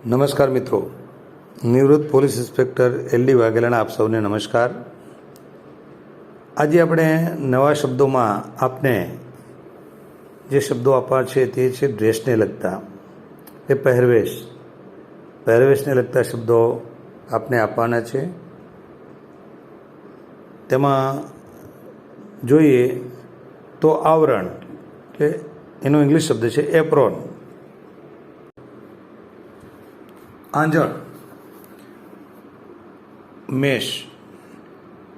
નમસ્કાર મિત્રો, નિવૃત્ત પોલીસ ઇન્સ્પેક્ટર LD વાઘેલાના આપ સૌને નમસ્કાર। આજે આપણે નવા શબ્દોમાં આપને જે શબ્દો આપવા છે તે છે ડ્રેસને લગતા, એ પહેરવેશને લગતા શબ્દો આપને આપવાના છે। તેમાં જોઈએ તો આવરણ કે એનો ઇંગ્લિશ શબ્દ છે એપ્રોન, આંજણ મેશ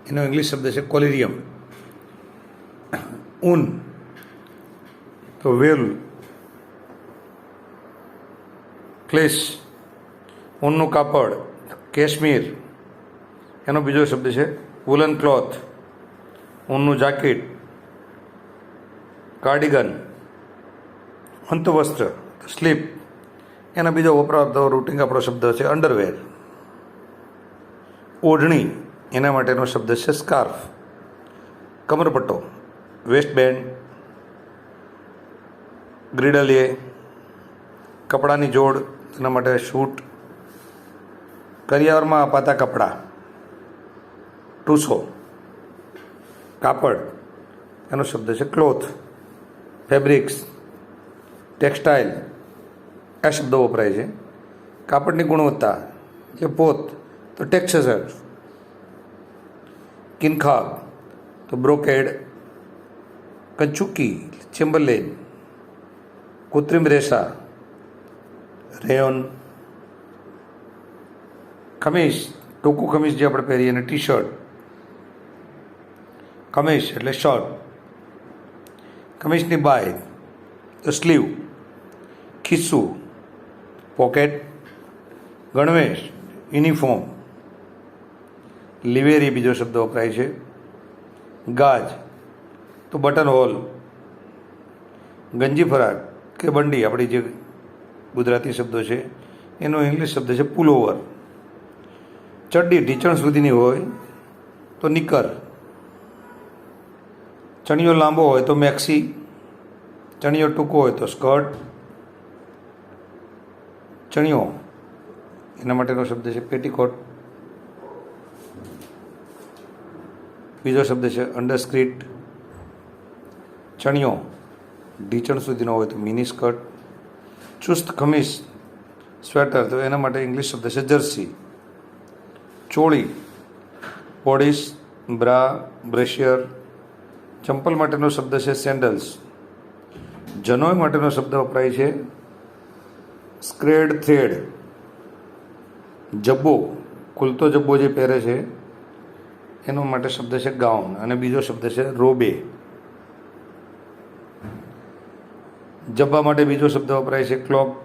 એનો ઇંગ્લિશ શબ્દ છે કોલિરિયમ, ઊન તો વેલ, ફ્લેશ ઊનનું કાપડ કેશમીર એનો બીજો શબ્દ છે વુલન ક્લોથ, ઊનનું જાકીટ કાર્ડિગન, અંતવસ્ત્ર સ્લીપ એના બીજો વપરાતો રૂટિંગ આપણો શબ્દ છે અંડરવેર, ઓઢણી એના માટેનો શબ્દ છે સ્કાર્ફ, કમરપટ્ટો વેસ્ટ બેન્ડ, ગ્રીડલીએ કપડાની જોડ એના માટે શૂટ, કરિયાવરમાં અપાતા કપડાં ટૂસો, કાપડ એનો શબ્દ છે ક્લોથ, ફેબ્રિક્સ ટેક્સટાઇલ આ શબ્દો વપરાય છે। કાપડની ગુણવત્તા એટલે પોત તો ટેક્સચર, કિનખાબ તો બ્રોકેડ, કંચુકી ચેમ્બરલેન, કૃત્રિમ રેશા રેયોન, ખમીસ ટૂંકું ખમીસ જે આપણે પહેરીએ અને ટી શર્ટ, ખમીસ એટલે શર્ટ, ખમીસની બાય તો સ્લીવ, ખિસ્સું પોકેટ, ગણવેશ યુનિફોર્મ, લિવેરી બીજો શબ્દ વપરાય છે, ગાજ તો બટન હોલ, ગંજી ફરાક કે બંડી આપણી જે ગુજરાતી શબ્દો છે એનો ઇંગ્લિશ શબ્દ છે પુલોવર, ચડ્ડી ઢીંચણ સુધીની હોય તો નિકર, ચણિયો લાંબો હોય તો મેક્સી, ચણિયો ટૂંકો હોય તો સ્કર્ટ, ચણિયો એના માટેનો શબ્દ છે પેટીકોટ, બીજો શબ્દ છે અંડરસ્કર્ટ, ચણિયો ઢીંચણ સુધીનો હોય તો મિની સ્કર્ટ, ચુસ્ત ખમીસ સ્વેટર તો એના માટે ઇંગ્લિશ શબ્દ છે જર્સી, ચોળી પોડીસ, બ્રા બ્રેશિયર, ચંપલ માટેનો શબ્દ છે સેન્ડલ્સ, જનોય માટેનો શબ્દ વપરાય છે સ્ક્રેડ થ્રેડ, જબ્બો ખુલતો જબ્બો જે પહેરે છે એનો માટે શબ્દ છે ગાઉન અને બીજો શબ્દ છે રોબે, જબ્બા માટે બીજો શબ્દ વપરાય છે ક્લોક,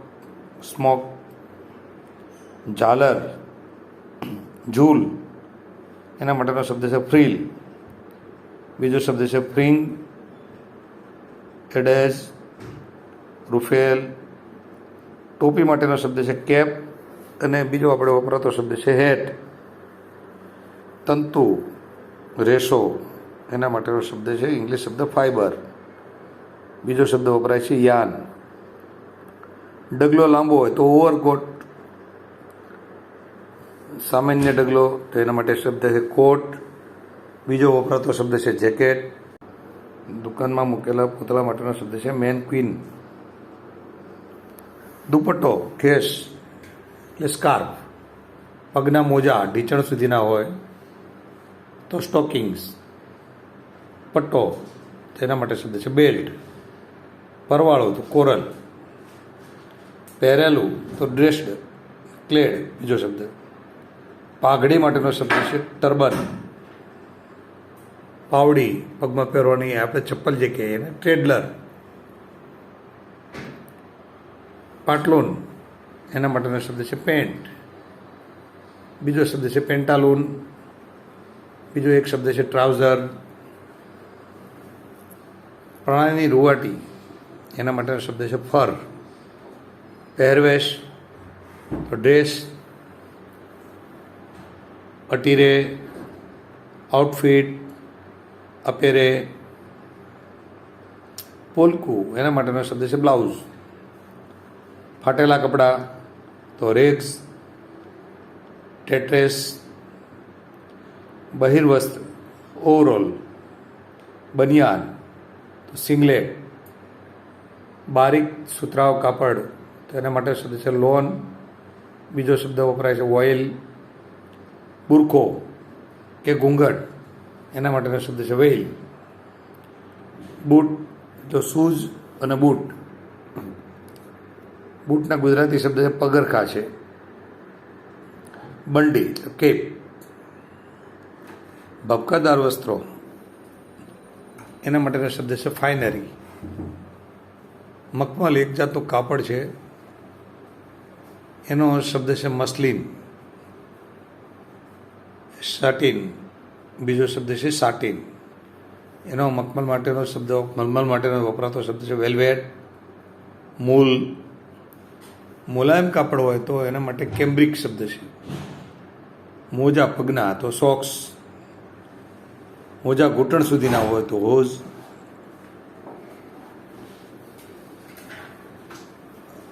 સ્મોક, ઝાલર ઝૂલ એના માટેનો શબ્દ છે ફ્રીલ, બીજો શબ્દ છે ફ્રિંગ, એડેઝ, રૂફેલ, ટોપી માટેનો શબ્દ છે કેપ અને બીજો આપણે વપરાતો શબ્દ છે હેટ, તંતુ રેશો એના માટેનો શબ્દ છે ઇંગ્લિશ શબ્દ ફાઈબર, બીજો શબ્દ વપરાય છે યાન, ડગલો લાંબો હોય તો ઓવરકોટ, સામાન્ય ડગલો તો એના માટે શબ્દ છે કોટ, બીજો વપરાતો શબ્દ છે જેકેટ, દુકાનમાં મૂકેલા પૂતળા માટેનો શબ્દ છે મેન ક્વીન, દુપટ્ટો કેસ એટલે સ્કાર્ફ, પગના મોજા ઢીંચણ સુધીના હોય તો સ્ટોકિંગ્સ, પટ્ટો તેના માટે શબ્દ છે બેલ્ટ, પરવાળો તો કોરલ, પહેરેલું તો ડ્રેસ્ડ ક્લેડ બીજો શબ્દ, પાઘડી માટેનો શબ્દ છે ટર્બન, પાવડી પગમાં પહેરવાની આપણે ચપ્પલ જે કહીએ એને ટ્રેડલર, પાટલુન એના માટેનો શબ્દ છે પેન્ટ, બીજો શબ્દ છે પેન્ટાલૂન, બીજો એક શબ્દ છે ટ્રાઉઝર, પ્રાણીની રૂવાટી એના માટેનો શબ્દ છે ફર, પહેરવેશ તો ડ્રેસ, અટીરે આઉટફિટ, અપેરે, પોલકું એના માટેનો શબ્દ છે બ્લાઉઝ, ફાટેલા કપડાં તો રેગ્સ, ટેટ્રેસ, બહિર્વસ્ત્ર, ઓવરઓલ, બનિયાન, તો સિંગલેટ, બારીક સુતરાઉ કાપડ તો એના માટે શબ્દ છે લોન. બીજો શબ્દ વપરાય છે વોઇલ. બુરખો કે ઘૂંઘટ એના માટેનો શબ્દ છે વેઇલ. બૂટ તો શૂઝ અને બૂટ. બૂટના ગુજરાતી શબ્દ છે પગરખા છે. બંડી તો કેપ. ભપકાદાર વસ્ત્રો એના માટેનો શબ્દ છે ફાઇનરી. મખમલ એક જાતનું કાપડ છે, એનો શબ્દ છે મસ્લિન. સાટિન બીજો શબ્દ છે સાટિન. એનો મખમલ માટેનો શબ્દ, મલમલ માટેનો વપરાતો શબ્દ છે વેલ્વેટ. મૂલ મુલાયમ કાપડ હોય તો એના માટે કેમ્બ્રિક શબ્દ છે. મોજા પગના તો સોક્સ. મોજા ઘૂંટણ સુધીના હોય તો હોઝ.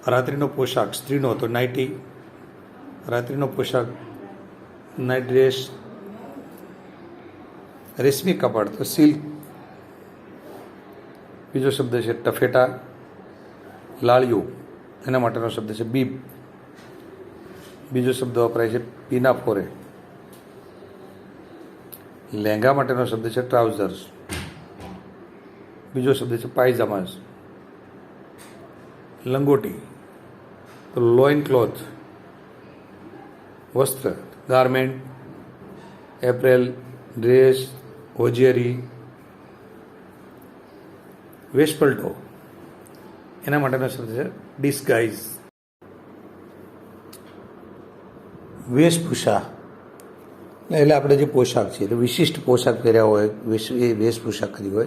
રાત્રિનો પોશાક સ્ત્રીનો તો નાઇટી. રાત્રિનો પોશાક નાઇટ ડ્રેસ. રેશમી કાપડ તો સિલ્ક. બીજો શબ્દ છે ટફેટા. લાળિયું એના માટેનો શબ્દ છે બીબ. બીજો શબ્દ વપરાય છે પીનાફોરે. લહેંગા માટેનો શબ્દ છે ટ્રાઉઝર્સ. બીજો શબ્દ છે પાયજામાઝ. લંગોટી તો લોઇન ક્લોથ. વસ્ત્ર ગાર્મેન્ટ, એપ્રેલ, ડ્રેસ, હોજિયરી. વેશપલ્ટો એના માટેનો શબ્દ છે ડિસ્ગાઇઝ. વેશભૂષા એટલે આપણે જે પોશાક છે તો વિશિષ્ટ પોશાક પહેર્યા હોય, એ વેશભૂષા કરી હોય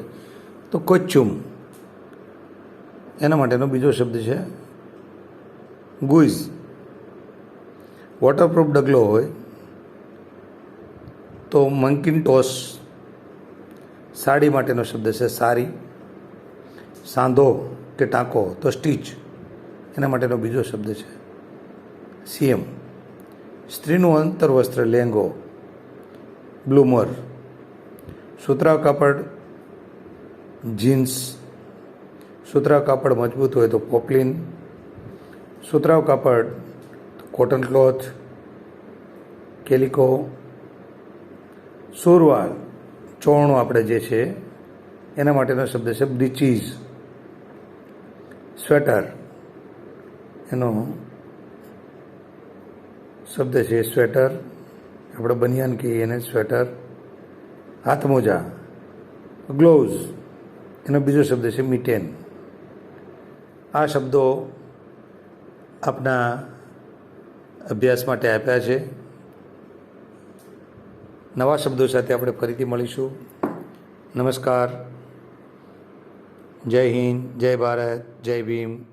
તો કોચ્યુમ. એના માટેનો બીજો શબ્દ છે ગુઇઝ. વોટરપ્રૂફ ડગલો હોય તો મંકિનટોસ. સાડી માટેનો શબ્દ છે સારી. સાંધો કે ટાંકો તો સ્ટીચ. એના માટેનો બીજો શબ્દ છે સીએમ. સ્ત્રીનું અંતરવસ્ત્ર લેંગો, બ્લુમર. સુતરાઉ કાપડ જીન્સ. સુતરાઉ કાપડ મજબૂત હોય તો પોપ્લિન. સુતરાઉ કાપડ કોટન ક્લોથ, કેલિકો. સુરવાળ ચોરણું આપણે જે છે એના માટેનો શબ્દ છે બ્રીચીઝ. સ્વેટર એનો શબ્દ છે સ્વેટર. આપણે બનિયાન કહીએ એને સ્વેટર. હાથમોજા ગ્લોવ્સ એનો બીજો શબ્દ છે મિટેન. આ શબ્દો આપના અભ્યાસ માટે આપ્યા છે. નવા શબ્દો સાથે આપણે ફરીથી મળીશું. નમસ્કાર. જય હિન્દ, જય ભારત, જય ભીમ.